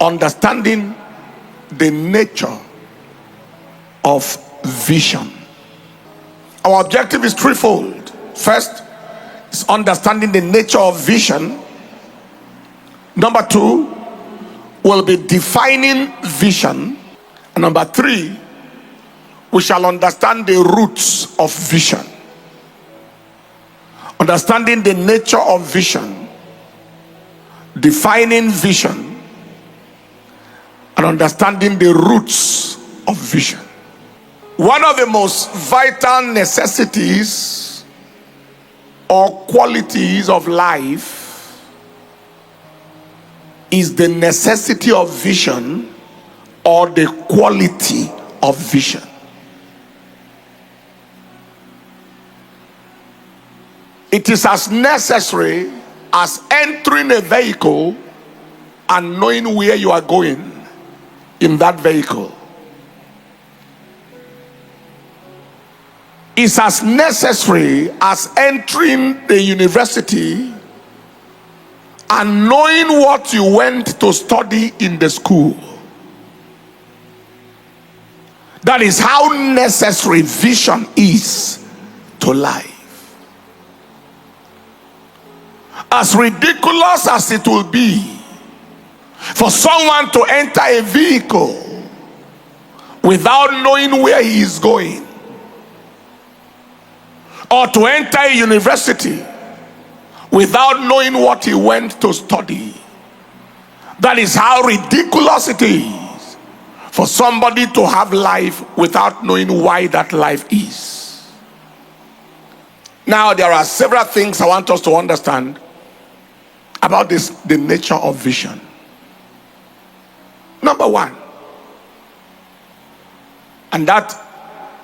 understanding the nature of vision. Our objective is threefold. First is understanding the nature of vision. Number two, we'll be defining vision. And number three, we shall understand the roots of vision. Understanding the nature of vision, defining vision, and understanding the roots of vision. One of the most vital necessities or qualities of life is the necessity of vision or the quality of vision. It is as necessary as entering a vehicle and knowing where you are going in that vehicle. It's as necessary as entering the university and knowing what you went to study in the school. That is how necessary vision is to life. As ridiculous as it will be for someone to enter a vehicle without knowing where he is going, or to enter a university without knowing what he went to study, that is how ridiculous it is for somebody to have life without knowing why that life is. Now, there are several things I want us to understand about the nature of vision. Number one, and that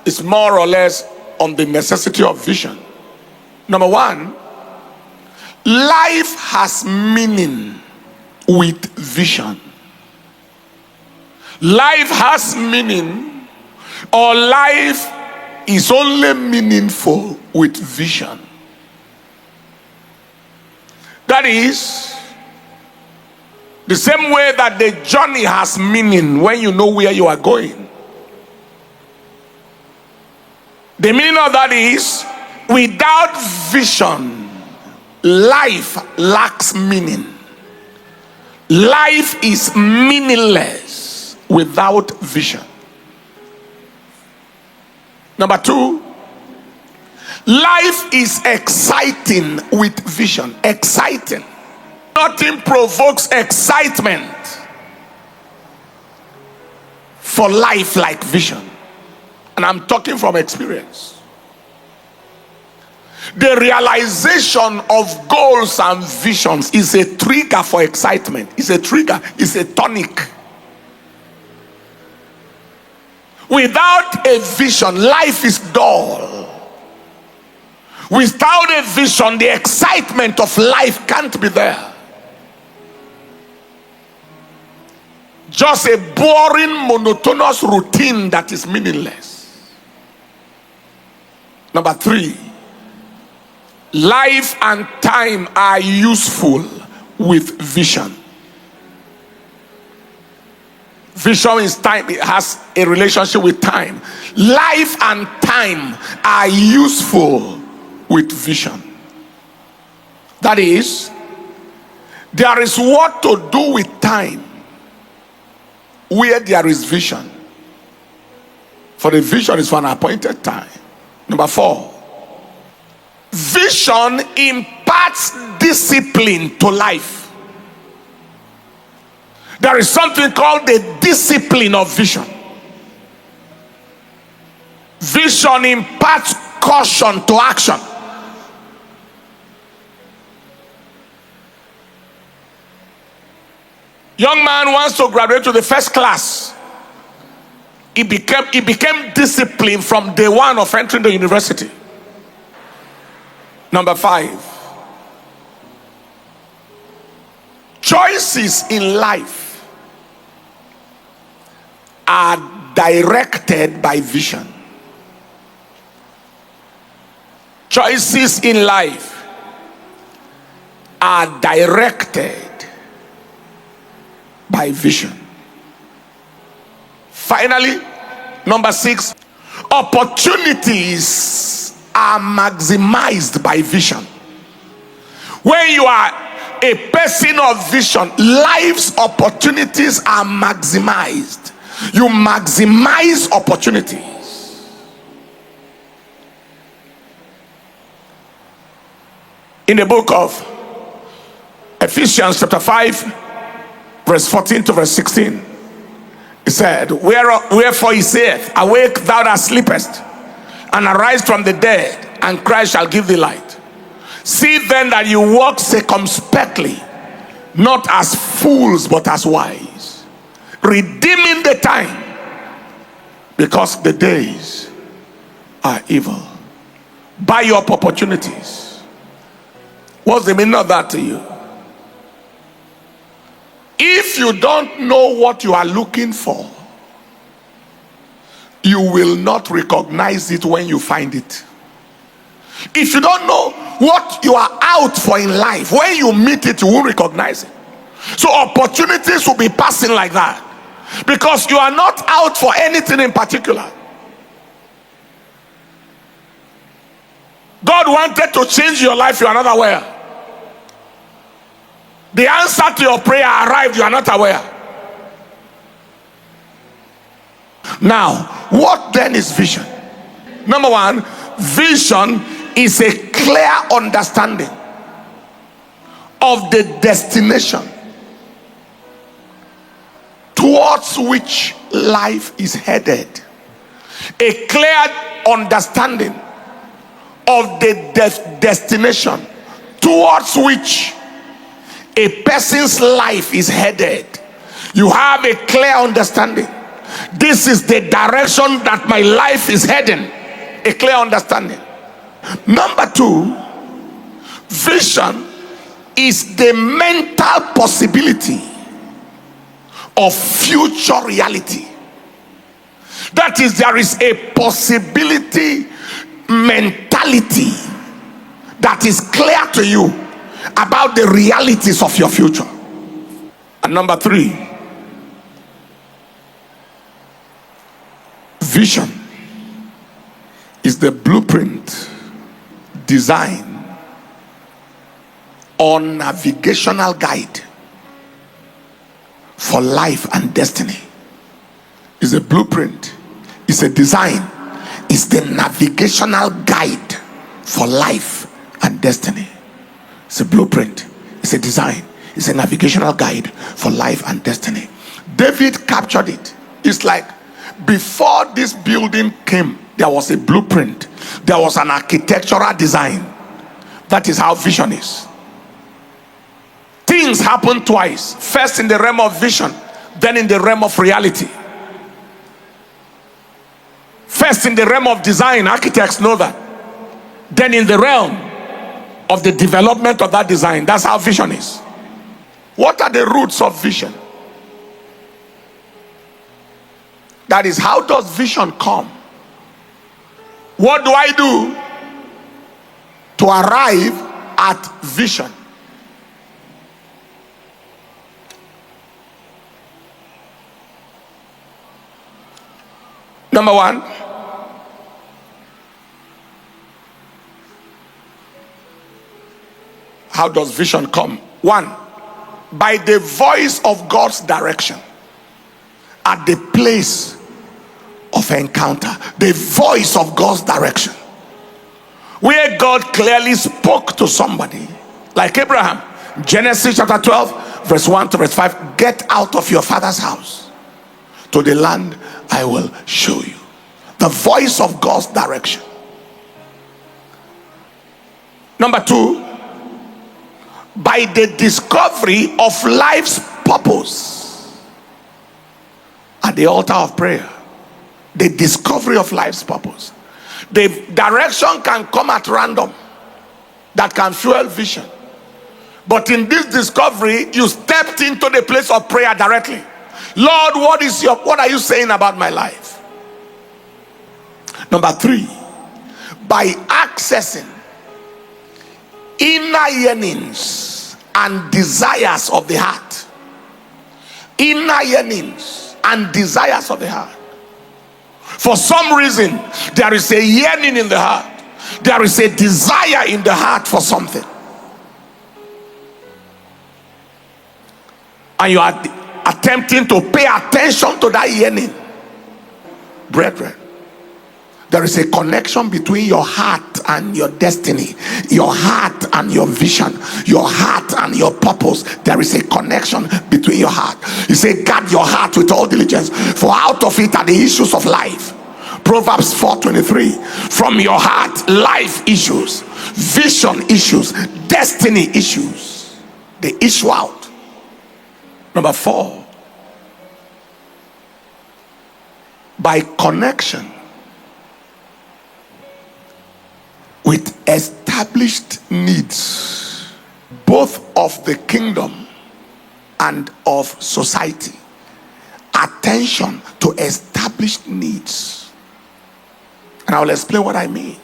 is more or less on the necessity of vision. Number one, life has meaning with vision. Life has meaning, or life is only meaningful with vision. That is the same way that the journey has meaning when you know where you are going. The meaning of that is, without vision, life lacks meaning. Life is meaningless without vision. Number two, life is exciting with vision. Exciting. Nothing provokes excitement for life like vision. And I'm talking from experience. The realization of goals and visions is a trigger for excitement. It's a trigger, it's a tonic. Without a vision, life is dull. Without a vision, the excitement of life can't be there. Just a boring, monotonous routine that is meaningless. Number three, life and time are useful with vision. Vision is time, it has a relationship with time. Life and time are useful with vision. That is, there is what to do with time where there is vision. For the vision is for an appointed time. Number four, vision imparts discipline to life. There is something called the discipline of vision. Vision imparts caution to action. Young man wants to graduate to the first class. He became disciplined from day one of entering the university. Number five, choices in life are directed by vision. Choices in life are directed by vision. Finally, number 6, opportunities are maximized by vision. When you are a person of vision, life's opportunities are maximized. You maximize opportunities. In the book of Ephesians chapter 5 verse 14 to verse 16, he said, wherefore he saith, awake thou that sleepest, and arise from the dead, and Christ shall give thee light. See then that you walk circumspectly, not as fools but as wise, redeeming the time, because the days are evil. Buy up opportunities. What's the meaning of that to you? If you don't know what you are looking for, you will not recognize it when you find it. If you don't know what you are out for in life, when you meet it, you won't recognize it. So opportunities will be passing like that, because you are not out for anything in particular. God wanted to change your life, you are not aware. The answer to your prayer arrived, you are not aware. Now, what then is vision? Number 1, vision is a clear understanding of the destination towards which life is headed. A clear understanding of the destination towards which a person's life is headed. You have a clear understanding. This is the direction that my life is heading. A clear understanding. Number 2, vision is the mental possibility of future reality. That is, there is a possibility mentality that is clear to you about the realities of your future. And number 3, vision is the blueprint, design, or navigational guide for life and destiny. It's a blueprint, it's a design, it's the navigational guide for life and destiny. It's a blueprint, it's a design, it's a navigational guide for life and destiny. David captured it. It's like, before this building came, there was a blueprint, there was an architectural design. That is how vision is. Things happen twice: first in the realm of vision, then in the realm of reality. First in the realm of design, architects know that, then in the realm of the development of that design. That's how vision is. What are the roots of vision? That is, how does vision come? What do I do to arrive at vision? Number 1, how does vision come? 1, by the voice of God's direction at the place of encounter. The voice of God's direction, where God clearly spoke to somebody, like Abraham. Genesis chapter 12 verse 1 to verse 5. Get out of your father's house to the land I will show you. The voice of God's direction. Number 2, by the discovery of life's purpose at the altar of prayer. The discovery of life's purpose. The direction can come at random, that can fuel vision. But in this discovery, you stepped into the place of prayer directly. Lord, what are you saying about my life? Number 3, by accessing inner yearnings and desires of the heart inner yearnings and desires of the heart. For some reason, there is a yearning in the heart. There is a desire in the heart for something. And you are attempting to pay attention to that yearning. Brethren, there is a connection between your heart and your destiny, your heart and your vision, your heart and your purpose. There is a connection between your heart. You say, guard your heart with all diligence, for out of it are the issues of life. Proverbs 4:23. From your heart, life issues, vision issues, destiny issues. They issue out. Number 4, by connection with established needs, both of the kingdom and of society. Attention to established needs. And I will explain what I mean.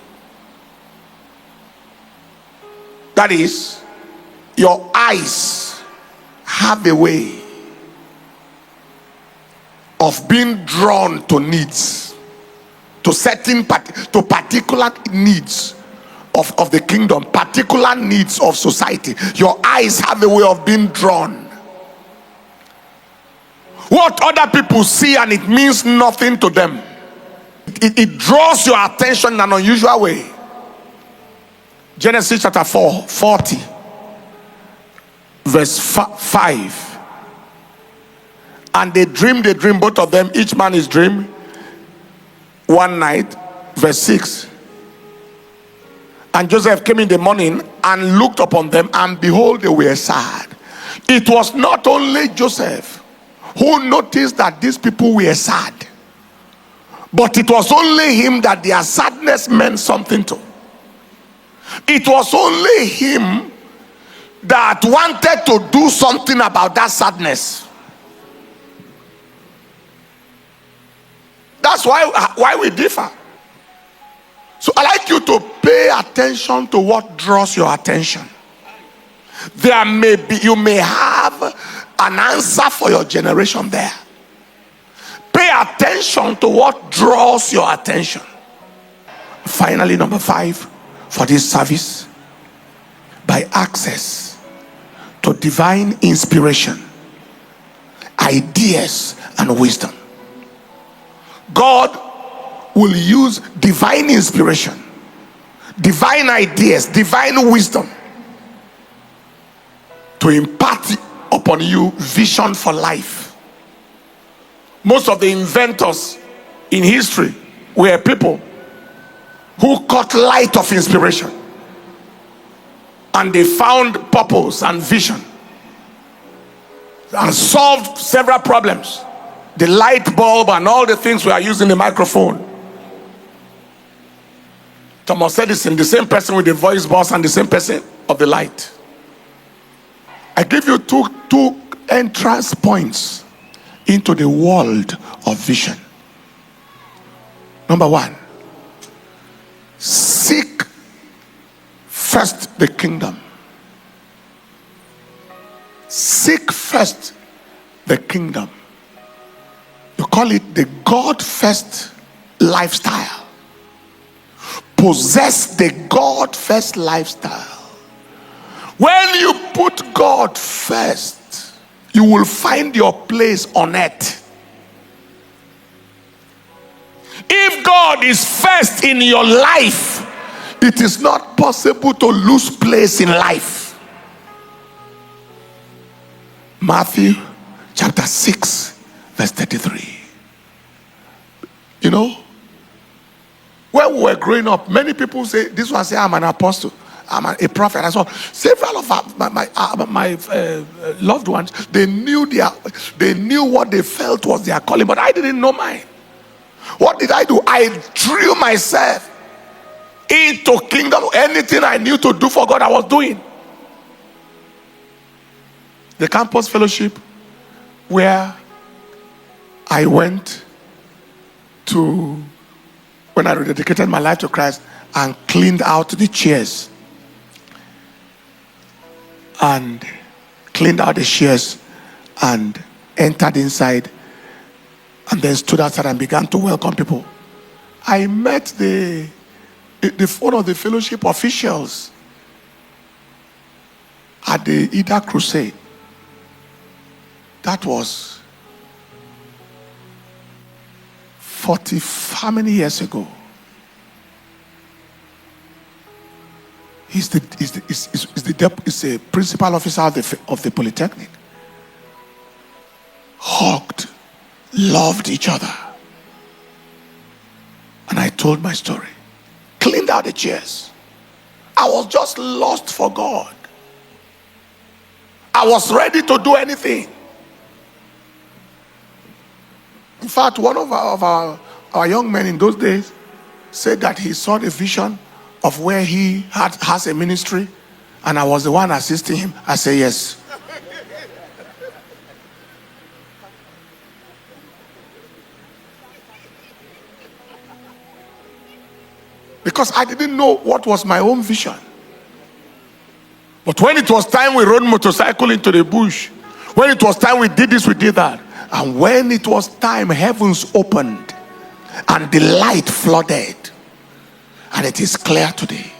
That is, your eyes have a way of being drawn to needs, to particular needs of the kingdom, particular needs of society. Your eyes have a way of being drawn. What other people see and it means nothing to them, it draws your attention in an unusual way. Genesis chapter 40 verse 5. And they dream, both of them, each man his dream, one night. Verse 6. And Joseph came in the morning and looked upon them, and behold, they were sad. It was not only Joseph who noticed that these people were sad, but it was only him that their sadness meant something to. It was only him that wanted to do something about that sadness. That's why we differ. So I like you to pay attention to what draws your attention. You may have an answer for your generation there. Pay attention to what draws your attention. Finally, number 5 for this service, by access to divine inspiration, ideas, and wisdom. God will use divine inspiration, divine ideas, divine wisdom to impart upon you vision for life. Most of the inventors in history were people who caught light of inspiration and they found purpose and vision and solved several problems. The light bulb and all the things we are using, the microphone. Thomas Edison, the same person with the voice box and the same person of the light. I give you two entrance points into the world of vision. Number 1, seek first the kingdom. Seek first the kingdom. You call it the God first lifestyle. Possess the God first lifestyle. When you put God first, you will find your place on earth. If God is first in your life, it is not possible to lose place in life. Matthew chapter 6 verse 33. You know, when we were growing up, many people say, this one say, I'm an apostle, I'm a prophet. And so several of my loved ones, they knew what they felt was their calling, but I didn't know mine. What did I do? I drew myself into kingdom. Anything I knew to do for God, I was doing. The campus fellowship where I went to, when I rededicated my life to Christ and cleaned out the chairs and entered inside and then stood outside and began to welcome people, I met the one of the fellowship officials at the Ida Crusade. That was 40 how many years ago? He's the principal officer of the Polytechnic. Hugged, loved each other. And I told my story. Cleaned out the chairs. I was just lost for God. I was ready to do anything. In fact, one of our young men in those days said that he saw the vision of where he has a ministry, and I was the one assisting him. I say yes. Because I didn't know what was my own vision. But when it was time, we rode motorcycle into the bush. When it was time, we did this, we did that. And when it was time, heavens opened and the light flooded. And it is clear today.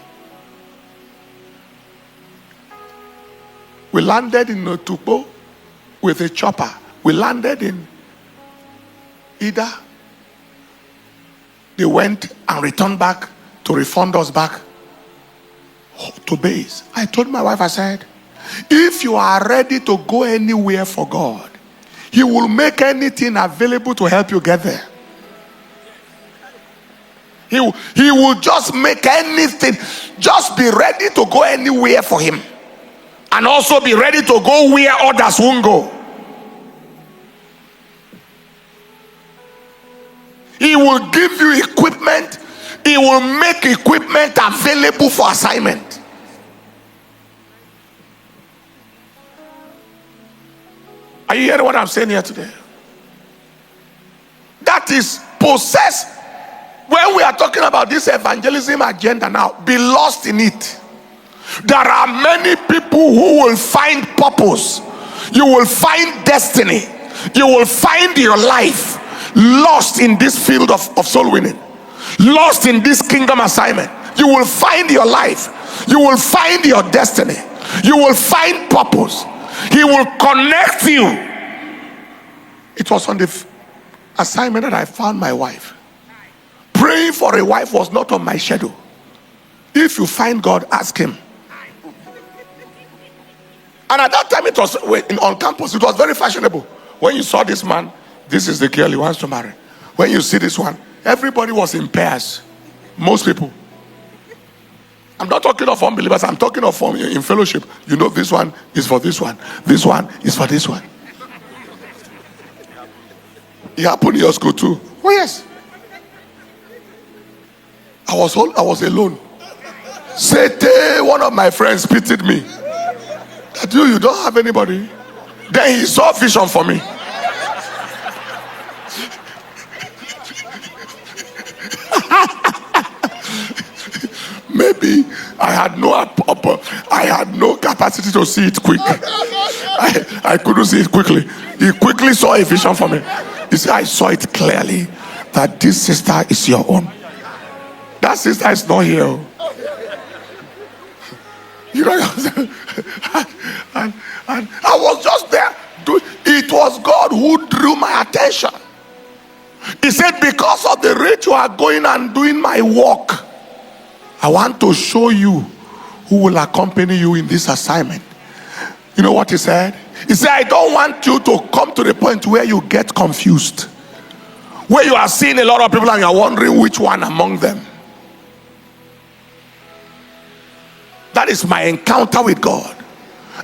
We landed in Otukpo with a chopper. We landed in Ida. They went and returned back to refund us back to base. I told my wife, I said, if you are ready to go anywhere for God, He will make anything available to help you get there. He will just make anything. Just be ready to go anywhere for Him. And also be ready to go where others won't go. He will give you equipment. He will make equipment available for assignment. Are you hearing what I'm saying here today? That is possessed. When we are talking about this evangelism agenda now, be lost in it. There are many people who will find purpose. You will find destiny. You will find your life lost in this field of soul winning. Lost in this kingdom assignment. You will find your life. You will find your destiny. You will find purpose. He will connect you. It was on the assignment that I found my wife. Praying for a wife was not on my schedule. If you find God, ask Him. And at that time, it was on campus. It was very fashionable. When you saw this man, this is the girl he wants to marry. When you see this one, everybody was in pairs. Most people. I'm not talking of unbelievers. I'm talking of in fellowship. You know, this one is for this one. This one is for this one. It happened in your school too. Oh yes. I was alone. Sete, one of my friends pitied me. That you don't have anybody. Then he saw vision for me. Maybe I had no capacity to see it quick. I couldn't see it quickly. He quickly saw a vision for me. He said, I saw it clearly that this sister is your own. That sister is not here. You know, and I was just there. It was God who drew my attention. He said, because of the rate you are going and doing my work, I want to show you who will accompany you in this assignment. You know what he said? He said, I don't want you to come to the point where you get confused. Where you are seeing a lot of people and you are wondering which one among them. That is my encounter with God.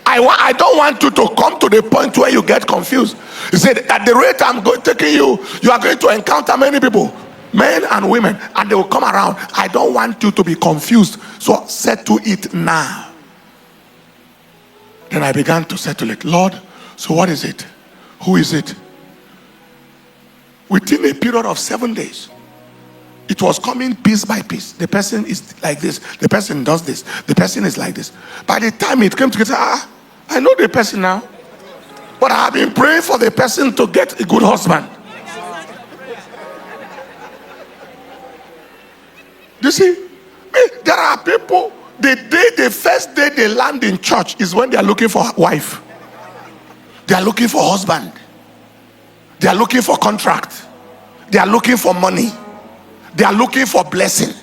I don't want you to come to the point where you get confused. He said, at the rate I'm taking you, you are going to encounter many people, men and women, and they will come around. I don't want you to be confused. So settle it now. Then I began to settle it. Lord, so what is it? Who is it? Within a period of 7 days, it was coming piece by piece. The person is like this. The person does this. The person is like this. By the time it came together, I know the person now. But I have been praying for the person to get a good husband. You see, there are people, the first day they land in church is when they are looking for a wife. They are looking for a husband. They are looking for contract. They are looking for money. They are looking for blessing.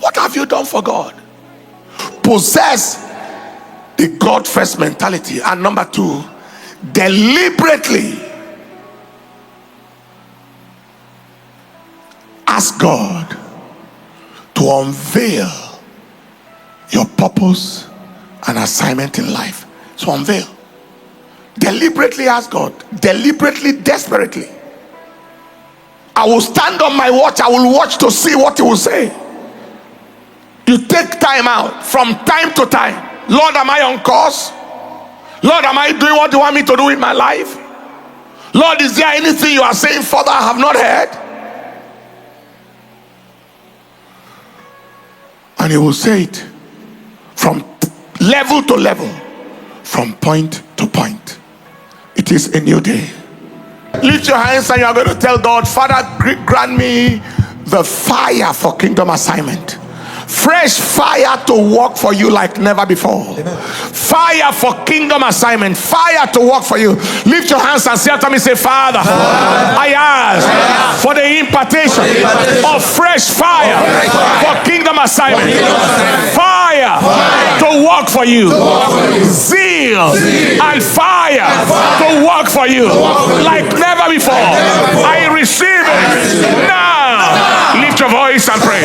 What have you done for God? Possess the God first mentality. And number two, deliberately ask God to unveil your purpose and assignment in life. So unveil. Deliberately ask God. Deliberately, desperately. I will stand on my watch. I will watch to see what He will say. You take time out from time to time. Lord, am I on course? Lord, am I doing what you want me to do in my life? Lord, is there anything you are saying further I have not heard? And He will say it from level to level, from point to point. It is a new day. Lift your hands and you are going to tell God, Father, grant me the fire for kingdom assignment. Fresh fire to work for you like never before. Amen. Fire for kingdom assignment. Fire to work for you. Lift your hands and say after me, say, Father, I ask for the impartation of fresh fire for kingdom assignment. Fire to work for you. Zeal and fire to work for you like never before. I receive it now. Lift your voice and pray.